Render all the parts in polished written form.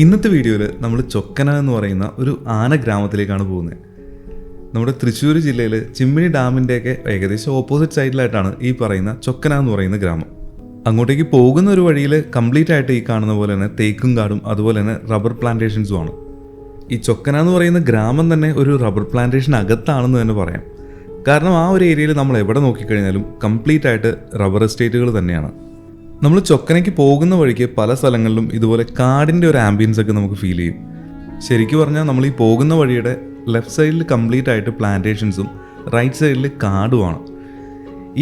ഇന്നത്തെ വീഡിയോയിൽ നമ്മൾ ചൊക്കന എന്ന് പറയുന്ന ഒരു ആന ഗ്രാമത്തിലേക്കാണ് പോകുന്നത്. നമ്മുടെ തൃശ്ശൂർ ജില്ലയിൽ ചിമ്മിണി ഡാമിൻ്റെയൊക്കെ ഏകദേശം ഓപ്പോസിറ്റ് സൈഡിലായിട്ടാണ് ഈ പറയുന്ന ചൊക്കന എന്ന് പറയുന്ന ഗ്രാമം. അങ്ങോട്ടേക്ക് പോകുന്ന ഒരു വഴിയിൽ കംപ്ലീറ്റ് ആയിട്ട് ഈ കാണുന്ന പോലെ തന്നെ തേക്കും കാടും അതുപോലെ തന്നെ റബ്ബർ പ്ലാന്റേഷൻസുമാണ്. ഈ ചൊക്കന എന്ന് പറയുന്ന ഗ്രാമം തന്നെ ഒരു റബ്ബർ പ്ലാന്റേഷൻ അകത്താണെന്ന് തന്നെ പറയാം. കാരണം ആ ഒരു ഏരിയയിൽ നമ്മൾ എവിടെ നോക്കിക്കഴിഞ്ഞാലും കംപ്ലീറ്റ് ആയിട്ട് റബ്ബർ എസ്റ്റേറ്റുകൾ തന്നെയാണ്. നമ്മൾ ചൊക്കനയ്ക്ക് പോകുന്ന വഴിക്ക് പല സ്ഥലങ്ങളിലും ഇതുപോലെ കാടിൻ്റെ ഒരു ആംബിയൻസ് ഒക്കെ നമുക്ക് ഫീൽ ചെയ്യും. ശരിക്കും പറഞ്ഞാൽ നമ്മൾ ഈ പോകുന്ന വഴിയുടെ ലെഫ്റ്റ് സൈഡിൽ കംപ്ലീറ്റ് ആയിട്ട് പ്ലാന്റേഷൻസും റൈറ്റ് സൈഡിൽ കാടുമാണ്.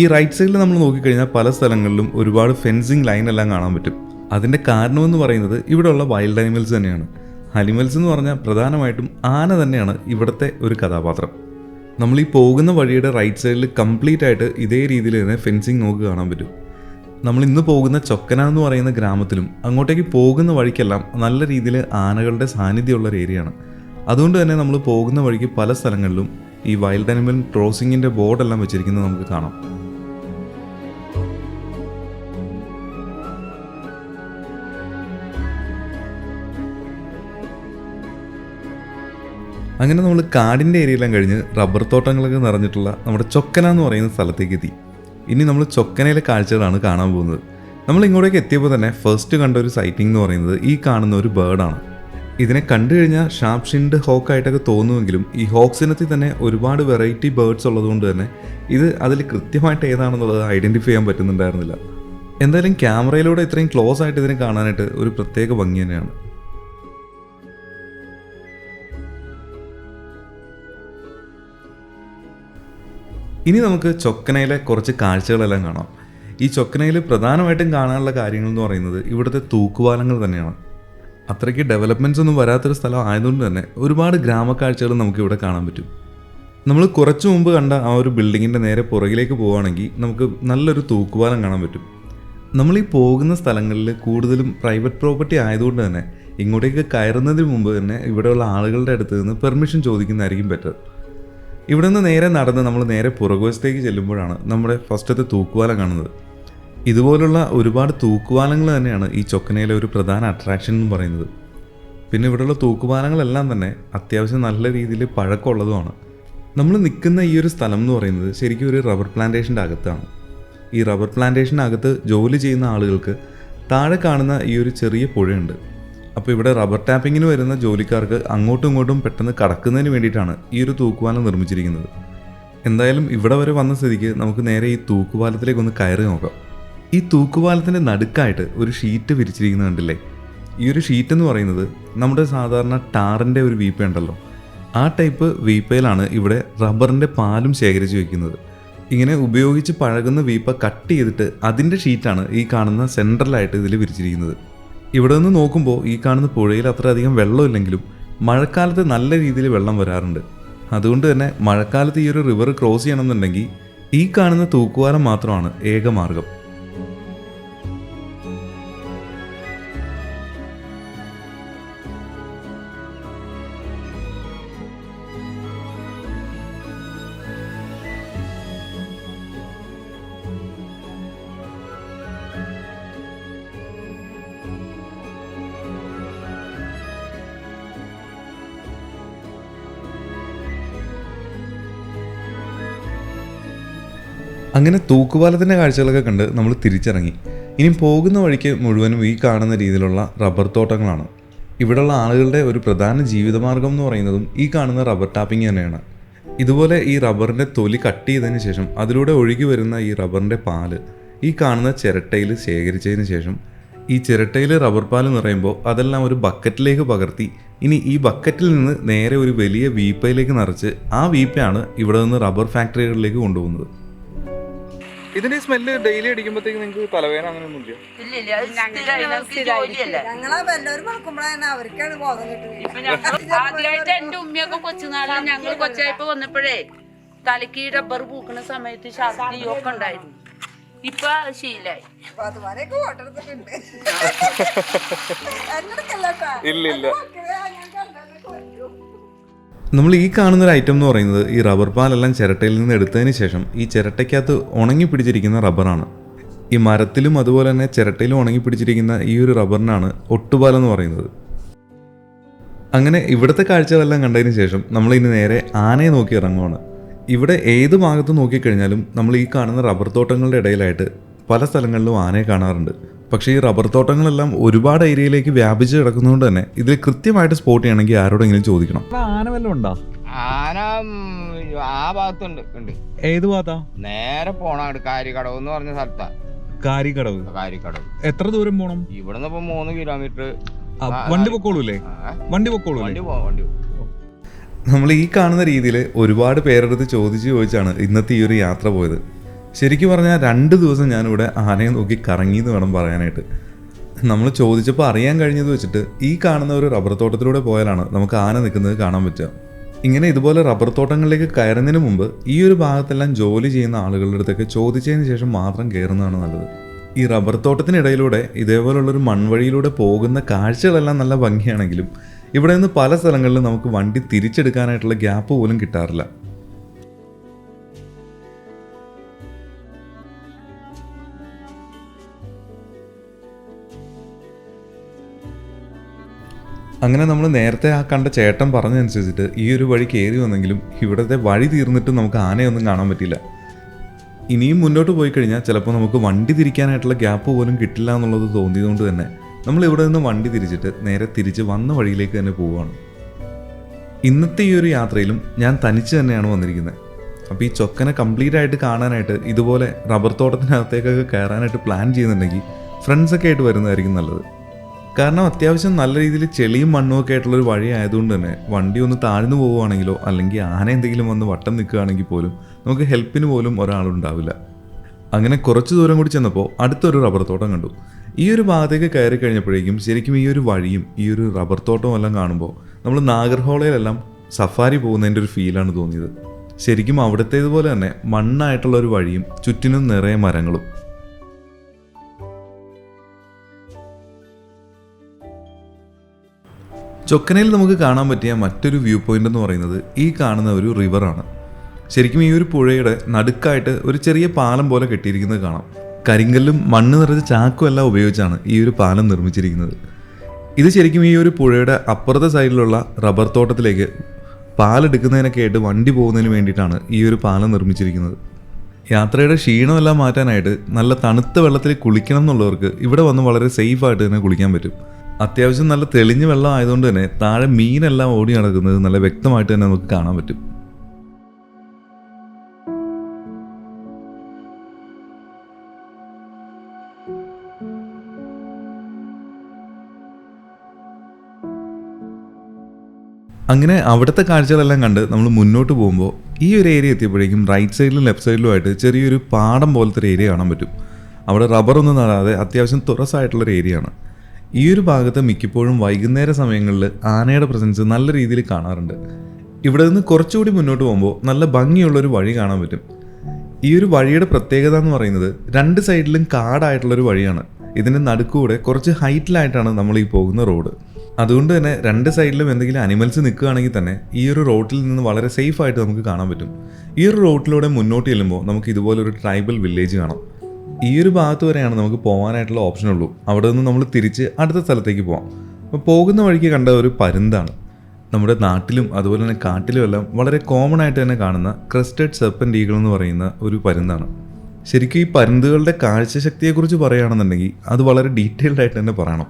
ഈ റൈറ്റ് സൈഡിൽ നമ്മൾ നോക്കിക്കഴിഞ്ഞാൽ പല സ്ഥലങ്ങളിലും ഒരുപാട് ഫെൻസിങ് ലൈൻ എല്ലാം കാണാൻ പറ്റും. അതിൻ്റെ കാരണമെന്ന് പറയുന്നത് ഇവിടെയുള്ള വൈൽഡ് ആനിമൽസ് തന്നെയാണ്. ആനിമൽസ് എന്ന് പറഞ്ഞാൽ പ്രധാനമായിട്ടും ആന തന്നെയാണ് ഇവിടുത്തെ ഒരു കഥാപാത്രം. നമ്മൾ ഈ പോകുന്ന വഴിയുടെ റൈറ്റ് സൈഡിൽ കംപ്ലീറ്റ് ആയിട്ട് ഇതേ രീതിയിൽ തന്നെ ഫെൻസിങ് നമുക്ക് കാണാൻ പറ്റും. നമ്മൾ ഇന്ന് പോകുന്ന ചൊക്കന എന്ന് പറയുന്ന ഗ്രാമത്തിലും അങ്ങോട്ടേക്ക് പോകുന്ന വഴിക്കെല്ലാം നല്ല രീതിയിൽ ആനകളുടെ സാന്നിധ്യമുള്ള ഒരു ഏരിയയാണ്. അതുകൊണ്ട് തന്നെ നമ്മൾ പോകുന്ന വഴിക്ക് പല സ്ഥലങ്ങളിലും ഈ വൈൽഡ് ആനിമൽ ക്രോസിങ്ങിൻ്റെ ബോർഡെല്ലാം വെച്ചിരിക്കുന്നത് നമുക്ക് കാണാം. അങ്ങനെ നമ്മൾ കാടിൻ്റെ ഏരിയയെല്ലാം കഴിഞ്ഞ് റബ്ബർ തോട്ടങ്ങളൊക്കെ നിറഞ്ഞിട്ടുള്ള നമ്മുടെ ചൊക്കന എന്ന് പറയുന്ന സ്ഥലത്തേക്ക് എത്തി. ഇനി നമ്മൾ ചൊക്കനയിലെ കാഴ്ചകളാണ് കാണാൻ പോകുന്നത്. നമ്മൾ ഇങ്ങോട്ടേക്ക് എത്തിയപ്പോൾ തന്നെ ഫസ്റ്റ് കണ്ട ഒരു സൈറ്റിംഗ് എന്ന് പറയുന്നത് ഈ കാണുന്ന ഒരു ബേർഡാണ്. ഇതിനെ കണ്ടു കഴിഞ്ഞാൽ ഷാർപ്പ് ഷിൻഡ് ഹോക്കായിട്ടൊക്കെ തോന്നുമെങ്കിലും ഈ ഹോക്സ് ഇനത്തിൽ തന്നെ ഒരുപാട് വെറൈറ്റി ബേർഡ്സ് ഉള്ളതുകൊണ്ട് തന്നെ ഇത് അതിൽ കൃത്യമായിട്ട് ഏതാണെന്നുള്ളത് ഐഡൻറ്റിഫൈ ചെയ്യാൻ പറ്റുന്നുണ്ടായിരുന്നില്ല. എന്തായാലും ക്യാമറയിലൂടെ ഇത്രയും ക്ലോസ് ആയിട്ട് ഇതിനെ കാണാനായിട്ട് ഒരു പ്രത്യേക ഭംഗി തന്നെയാണ്. ഇനി നമുക്ക് ചൊക്കനയിലെ കുറച്ച് കാഴ്ചകളെല്ലാം കാണാം. ഈ ചൊക്കനയിൽ പ്രധാനമായിട്ടും കാണാനുള്ള കാര്യങ്ങൾ എന്ന് പറയുന്നത് ഇവിടുത്തെ തൂക്കുപാലങ്ങൾ തന്നെയാണ്. അത്രയ്ക്ക് ഡെവലപ്മെൻറ്റ്സ് ഒന്നും വരാത്തൊരു സ്ഥലം ആയതുകൊണ്ട് തന്നെ ഒരുപാട് ഗ്രാമക്കാഴ്ചകൾ നമുക്ക് ഇവിടെ കാണാൻ പറ്റും. നമ്മൾ കുറച്ചു മുമ്പ് കണ്ട ആ ഒരു ബിൽഡിങ്ങിൻ്റെ നേരെ പുറകിലേക്ക് പോവുകയാണെങ്കിൽ നമുക്ക് നല്ലൊരു തൂക്കുപാലം കാണാൻ പറ്റും. നമ്മൾ ഈ പോകുന്ന സ്ഥലങ്ങളിൽ കൂടുതലും പ്രൈവറ്റ് പ്രോപ്പർട്ടി ആയതുകൊണ്ട് തന്നെ ഇങ്ങോട്ടേക്ക് കയറുന്നതിന് മുമ്പ് തന്നെ ഇവിടെയുള്ള ആളുകളുടെ അടുത്ത് നിന്ന് പെർമിഷൻ ചോദിക്കുന്നതായിരിക്കും ബെറ്റർ. ഇവിടെ നിന്ന് നേരെ നടന്ന് നമ്മൾ നേരെ പുറകുവശത്തേക്ക് ചെല്ലുമ്പോഴാണ് നമ്മുടെ ഫസ്റ്റത്തെ തൂക്കുപാലം കാണുന്നത്. ഇതുപോലുള്ള ഒരുപാട് തൂക്കുപാലങ്ങൾ തന്നെയാണ് ഈ ചൊക്കനയിലെ ഒരു പ്രധാന അട്രാക്ഷൻ എന്ന് പറയുന്നത്. പിന്നെ ഇവിടെയുള്ള തൂക്കുപാലങ്ങളെല്ലാം തന്നെ അത്യാവശ്യം നല്ല രീതിയിൽ പഴക്കമുള്ളതുമാണ്. നമ്മൾ നിൽക്കുന്ന ഈ ഒരു സ്ഥലം എന്ന് പറയുന്നത് ശരിക്കും ഒരു റബ്ബർ പ്ലാന്റേഷൻ്റെ അകത്താണ്. ഈ റബ്ബർ പ്ലാന്റേഷൻ്റെ അകത്ത് ജോലി ചെയ്യുന്ന ആളുകൾക്ക് താഴെ കാണുന്ന ഈ ഒരു ചെറിയ പുഴയുണ്ട്. അപ്പോൾ ഇവിടെ റബ്ബർ ടാപ്പിങ്ങിന് വരുന്ന ജോലിക്കാർക്ക് അങ്ങോട്ടും ഇങ്ങോട്ടും പെട്ടെന്ന് കടക്കുന്നതിന് വേണ്ടിയിട്ടാണ് ഈ ഒരു തൂക്കുപാലം നിർമ്മിച്ചിരിക്കുന്നത്. എന്തായാലും ഇവിടെ വരെ വന്ന സ്ഥിതിക്ക് നമുക്ക് നേരെ ഈ തൂക്കുപാലത്തിലേക്കൊന്ന് കയറി നോക്കാം. ഈ തൂക്കുപാലത്തിൻ്റെ നടുക്കായിട്ട് ഒരു ഷീറ്റ് വിരിച്ചിരിക്കുന്നത് കണ്ടില്ലേ? ഈ ഒരു ഷീറ്റ് എന്ന് പറയുന്നത് നമ്മുടെ സാധാരണ ടാറിൻ്റെ ഒരു വീപ്പ ഉണ്ടല്ലോ, ആ ടൈപ്പ് വീപ്പയിലാണ് ഇവിടെ റബ്ബറിൻ്റെ പാലും ശേഖരിച്ച് വയ്ക്കുന്നത്. ഇങ്ങനെ ഉപയോഗിച്ച് പഴകുന്ന വീപ്പ കട്ട് ചെയ്തിട്ട് അതിൻ്റെ ഷീറ്റാണ് ഈ കാണുന്ന സെൻട്രലായിട്ട് ഇതിൽ വിരിച്ചിരിക്കുന്നത്. ഇവിടെ നിന്ന് നോക്കുമ്പോൾ ഈ കാണുന്ന പുഴയിൽ അത്രയധികം വെള്ളമില്ലെങ്കിലും മഴക്കാലത്ത് നല്ല രീതിയിൽ വെള്ളം വരാറുണ്ട്. അതുകൊണ്ട് തന്നെ മഴക്കാലത്ത് ഈ ഒരു റിവർ ക്രോസ് ചെയ്യണമെന്നുണ്ടെങ്കിൽ ഈ കാണുന്ന തൂക്കുപാലം മാത്രമാണ് ഏക മാർഗം. അങ്ങനെ തൂക്കുപാലത്തിൻ്റെ കാഴ്ചകളൊക്കെ കണ്ട് നമ്മൾ തിരിച്ചിറങ്ങി. ഇനി പോകുന്ന വഴിക്ക് മുഴുവനും ഈ കാണുന്ന രീതിയിലുള്ള റബ്ബർ തോട്ടങ്ങളാണ്. ഇവിടെയുള്ള ആളുകളുടെ ഒരു പ്രധാന ജീവിതമാർഗം എന്ന് പറയുന്നതും ഈ കാണുന്ന റബ്ബർ ടാപ്പിംഗ് തന്നെയാണ്. ഇതുപോലെ ഈ റബ്ബറിൻ്റെ തൊലി കട്ട് ചെയ്തതിന് ശേഷം അതിലൂടെ ഒഴുകി വരുന്ന ഈ റബ്ബറിൻ്റെ പാല് ഈ കാണുന്ന ചിരട്ടയിൽ ശേഖരിച്ചതിന് ശേഷം ഈ ചിരട്ടയിൽ റബ്ബർ പാല് നിറയുമ്പോൾ അതെല്ലാം ഒരു ബക്കറ്റിലേക്ക് പകർത്തി ഇനി ഈ ബക്കറ്റിൽ നിന്ന് നേരെ ഒരു വലിയ വീപ്പയിലേക്ക് നിറച്ച് ആ വീപ്പയാണ് ഇവിടെ നിന്ന് റബ്ബർ ഫാക്ടറികളിലേക്ക് കൊണ്ടുപോകുന്നത്. ഇതിന്റെ സ്മെല്ല് ഡെയിലി അടിക്കുമ്പോഴത്തേക്ക് നിങ്ങൾക്ക് തലവേദന അങ്ങനെയൊന്നും ആദ്യമായിട്ട് എന്റെ ഉമ്മയൊക്കെ കൊച്ചുനാളിൽ ഞങ്ങൾ കൊച്ചായപ്പോ വന്നപ്പോഴേ തലക്ക് റബ്ബർ പൂക്കുന്ന സമയത്ത് ഛർദിയൊക്കെ ഉണ്ടായിരുന്നു. ഇപ്പൊ ശീലായി. ഇല്ല നമ്മൾ ഈ കാണുന്നൊരു ഐറ്റം എന്ന് പറയുന്നത് ഈ റബ്ബർ പാലെല്ലാം ചിരട്ടയിൽ നിന്ന് എടുത്തതിന് ശേഷം ഈ ചിരട്ടയ്ക്കകത്ത് ഉണങ്ങി പിടിച്ചിരിക്കുന്ന റബ്ബറാണ്. ഈ മരത്തിലും അതുപോലെ തന്നെ ചിരട്ടയിലും ഉണങ്ങി പിടിച്ചിരിക്കുന്ന ഈ ഒരു റബ്ബറിനാണ് ഒട്ടുപാലം എന്ന് പറയുന്നത്. അങ്ങനെ ഇവിടുത്തെ കാഴ്ചകളെല്ലാം കണ്ടതിന് ശേഷം നമ്മൾ ഇനി നേരെ ആനയെ നോക്കി ഇറങ്ങുവാണ്. ഇവിടെ ഏത് ഭാഗത്ത് നോക്കിക്കഴിഞ്ഞാലും നമ്മൾ ഈ കാണുന്ന റബ്ബർ തോട്ടങ്ങളുടെ ഇടയിലായിട്ട് പല സ്ഥലങ്ങളിലും ആനയെ കാണാറുണ്ട്. പക്ഷേ ഈ റബ്ബർ തോട്ടങ്ങളെല്ലാം ഒരുപാട് ഏരിയയിലേക്ക് വ്യാപിച്ച് കിടക്കുന്നതുകൊണ്ട് തന്നെ ഇതിൽ കൃത്യമായിട്ട് സ്പോട്ട് ചെയ്യണമെങ്കിൽ ആരോടെങ്കിലും ചോദിക്കണം. ആന വല്ലതും ഉണ്ടോ? ആന ആ ഭാഗത്തുണ്ട്. ഉണ്ട്. ഏത് ഭാഗത്താ? നേരെ പോണ കാരിക്കടവ് എന്ന് പറഞ്ഞ സ്ഥലത്താ. കാരിക്കടവ്. എത്ര ദൂരം പോണം? ഇവിടുന്ന് ഇപ്പൊ 3 കിലോമീറ്റർ. വണ്ടി പൊക്കോളൂല്ലേ? വണ്ടി പൊക്കോളൂ. വണ്ടി നമ്മൾ ഈ കാണുന്ന രീതിയിൽ ഒരുപാട് പേരെടുത്ത് ചോദിച്ചാണ് ഇന്നത്തെ ഈ ഒരു യാത്ര പോയത്. ശരിക്കും പറഞ്ഞാൽ 2 ദിവസം ഞാനിവിടെ ആനയെ നോക്കി കറങ്ങിയെന്ന് വേണം പറയാനായിട്ട്. നമ്മൾ ചോദിച്ചപ്പോൾ അറിയാൻ കഴിഞ്ഞത് വെച്ചിട്ട് ഈ കാണുന്ന ഒരു റബ്ബർ തോട്ടത്തിലൂടെ പോയാലാണ് നമുക്ക് ആന നിൽക്കുന്നത് കാണാൻ പറ്റുക. ഇങ്ങനെ ഇതുപോലെ റബ്ബർ തോട്ടങ്ങളിലേക്ക് കയറുന്നതിന് മുമ്പ് ഈ ഒരു ഭാഗത്തെല്ലാം ജോലി ചെയ്യുന്ന ആളുകളുടെ അടുത്തൊക്കെ ചോദിച്ചതിന് ശേഷം മാത്രം കയറുന്നതാണ് നല്ലത്. ഈ റബ്ബർ തോട്ടത്തിനിടയിലൂടെ ഇതേപോലുള്ളൊരു മൺവഴിയിലൂടെ പോകുന്ന കാഴ്ചകളെല്ലാം നല്ല ഭംഗിയാണെങ്കിലും ഇവിടെ നിന്ന് പല സ്ഥലങ്ങളിലും നമുക്ക് വണ്ടി തിരിച്ചെടുക്കാനായിട്ടുള്ള ഗ്യാപ്പ് പോലും കിട്ടാറില്ല. അങ്ങനെ നമ്മൾ നേരത്തെ ആ കണ്ട ചേട്ടൻ പറഞ്ഞതനുസരിച്ചിട്ട് ഈ ഒരു വഴി കയറി വന്നെങ്കിലും ഇവിടുത്തെ വഴി തീർന്നിട്ട് നമുക്ക് ആനയൊന്നും കാണാൻ പറ്റില്ല. ഇനിയും മുന്നോട്ട് പോയി കഴിഞ്ഞാൽ ചിലപ്പോൾ നമുക്ക് വണ്ടി തിരിക്കാനായിട്ടുള്ള ഗ്യാപ്പ് പോലും കിട്ടില്ല എന്നുള്ളത് തോന്നിയതുകൊണ്ട് തന്നെ നമ്മൾ ഇവിടെ നിന്ന് വണ്ടി തിരിച്ചിട്ട് നേരെ തിരിച്ച് വന്ന വഴിയിലേക്ക് തന്നെ പോവുകയാണ്. ഇന്നത്തെ ഈ ഒരു യാത്രയിലും ഞാൻ തനിച്ച് തന്നെയാണ് വന്നിരിക്കുന്നത്. അപ്പോൾ ഈ ചൊക്കനെ കംപ്ലീറ്റ് ആയിട്ട് കാണാനായിട്ട് ഇതുപോലെ റബ്ബർ തോട്ടത്തിനകത്തേക്കൊക്കെ കയറാനായിട്ട് പ്ലാൻ ചെയ്യുന്നുണ്ടെങ്കിൽ ഫ്രണ്ട്സൊക്കെ ആയിട്ട് വരുന്നതായിരിക്കും നല്ലത്. കാരണം അത്യാവശ്യം നല്ല രീതിയിൽ ചെളിയും മണ്ണും ഒക്കെ ആയിട്ടുള്ളൊരു വഴി ആയതുകൊണ്ട് തന്നെ വണ്ടി ഒന്ന് താഴ്ന്നു പോവുകയാണെങ്കിലോ അല്ലെങ്കിൽ ആന എന്തെങ്കിലും വന്ന് വട്ടം നിൽക്കുകയാണെങ്കിൽ പോലും നമുക്ക് ഹെൽപ്പിന് പോലും ഒരാളുണ്ടാവില്ല. അങ്ങനെ കുറച്ച് ദൂരം കൂടി ചെന്നപ്പോൾ അടുത്തൊരു റബ്ബർ തോട്ടം കണ്ടു. ഈ ഒരു ഭാഗത്തേക്ക് കയറി കഴിഞ്ഞപ്പോഴേക്കും ശരിക്കും ഈ ഒരു വഴിയും ഈ ഒരു റബ്ബർ തോട്ടവും എല്ലാം കാണുമ്പോൾ നമ്മൾ നാഗർഹോളയിലെല്ലാം സഫാരി പോകുന്നതിൻ്റെ ഒരു ഫീലാണ് തോന്നിയത്. ശരിക്കും അവിടുത്തേതുപോലെ തന്നെ മണ്ണായിട്ടുള്ളൊരു വഴിയും ചുറ്റിനും നിറയെ മരങ്ങളും. ചൊക്കനയിൽ നമുക്ക് കാണാൻ പറ്റിയ മറ്റൊരു വ്യൂ പോയിന്റ് എന്ന് പറയുന്നത് ഈ കാണുന്ന ഒരു റിവറാണ്. ശരിക്കും ഈ ഒരു പുഴയുടെ നടുക്കായിട്ട് ഒരു ചെറിയ പാലം പോലെ കെട്ടിയിരിക്കുന്നത് കാണാം. കരിങ്കല്ലും മണ്ണ് നിറച്ച ചാക്കും എല്ലാം ഉപയോഗിച്ചാണ് ഈ ഒരു പാലം നിർമ്മിച്ചിരിക്കുന്നത്. ഇത് ശരിക്കും ഈ ഒരു പുഴയുടെ അപ്പുറത്തെ സൈഡിലുള്ള റബ്ബർ തോട്ടത്തിലേക്ക് പാലെടുക്കുന്നതിനൊക്കെ ആയിട്ട് വണ്ടി പോകുന്നതിന് വേണ്ടിയിട്ടാണ് ഈ ഒരു പാലം നിർമ്മിച്ചിരിക്കുന്നത്. യാത്രയുടെ ക്ഷീണമെല്ലാം മാറ്റാനായിട്ട് നല്ല തണുത്ത വെള്ളത്തിൽ കുളിക്കണം എന്നുള്ളവർക്ക് ഇവിടെ വന്ന് വളരെ സേഫായിട്ട് തന്നെ കുളിക്കാൻ പറ്റും. അത്യാവശ്യം നല്ല തെളിഞ്ഞ വെള്ളം ആയതുകൊണ്ട് തന്നെ താഴെ മീനെല്ലാം ഓടി നടക്കുന്നത് നല്ല വ്യക്തമായിട്ട് തന്നെ നമുക്ക് കാണാൻ പറ്റും. അങ്ങനെ അവിടുത്തെ കാഴ്ചകളെല്ലാം കണ്ട് നമ്മൾ മുന്നോട്ട് പോകുമ്പോൾ ഈ ഒരു ഏരിയ എത്തിയപ്പോഴേക്കും റൈറ്റ് സൈഡിലും ലെഫ്റ്റ് സൈഡിലുമായിട്ട് ചെറിയൊരു പാടം പോലത്തെ ഒരു ഏരിയ കാണാൻ പറ്റും. അവിടെ റബ്ബറൊന്നും നടാതെ അത്യാവശ്യം തുറസായിട്ടുള്ളൊരു ഏരിയ ആണ്. ഈ ഒരു ഭാഗത്ത് മിക്കപ്പോഴും വൈകുന്നേര സമയങ്ങളിൽ ആനയുടെ പ്രസൻസ് നല്ല രീതിയിൽ കാണാറുണ്ട്. ഇവിടെ നിന്ന് കുറച്ചുകൂടി മുന്നോട്ട് പോകുമ്പോൾ നല്ല ഭംഗിയുള്ളൊരു വഴി കാണാൻ പറ്റും. ഈ ഒരു വഴിയുടെ പ്രത്യേകത എന്ന് പറയുന്നത് 2 സൈഡിലും കാടായിട്ടുള്ളൊരു വഴിയാണ്. ഇതിൻ്റെ നടുക്കൂടെ കുറച്ച് ഹൈറ്റിലായിട്ടാണ് നമ്മൾ ഈ പോകുന്ന റോഡ്. അതുകൊണ്ട് തന്നെ 2 സൈഡിലും എന്തെങ്കിലും അനിമൽസ് നിൽക്കുകയാണെങ്കിൽ തന്നെ ഈ ഒരു റോഡിൽ നിന്ന് വളരെ സേഫായിട്ട് നമുക്ക് കാണാൻ പറ്റും. ഈ ഒരു റോഡിലൂടെ മുന്നോട്ട് ചെല്ലുമ്പോൾ നമുക്ക് ഇതുപോലൊരു ട്രൈബൽ വില്ലേജ് കാണാം. ഈ ഒരു ഭാഗത്ത് വരെയാണ് നമുക്ക് പോകാനായിട്ടുള്ള ഓപ്ഷൻ ഉള്ളൂ. അവിടെ നിന്ന് നമ്മൾ തിരിച്ച് അടുത്ത സ്ഥലത്തേക്ക് പോകാം. അപ്പോൾ പോകുന്ന വഴിക്ക് കണ്ട ഒരു പരുന്താണ്. നമ്മുടെ നാട്ടിലും അതുപോലെ തന്നെ കാട്ടിലും എല്ലാം വളരെ കോമൺ ആയിട്ട് തന്നെ കാണുന്ന ക്രസ്റ്റഡ് സെർപ്പൻ്റ് ഈഗിൾ എന്ന് പറയുന്ന ഒരു പരുന്താണ്. ശരിക്കും ഈ പരുന്തുകളുടെ കാഴ്ചശക്തിയെക്കുറിച്ച് പറയുകയാണെന്നുണ്ടെങ്കിൽ അത് വളരെ ഡീറ്റെയിൽഡ് ആയിട്ട് തന്നെ പറയണം.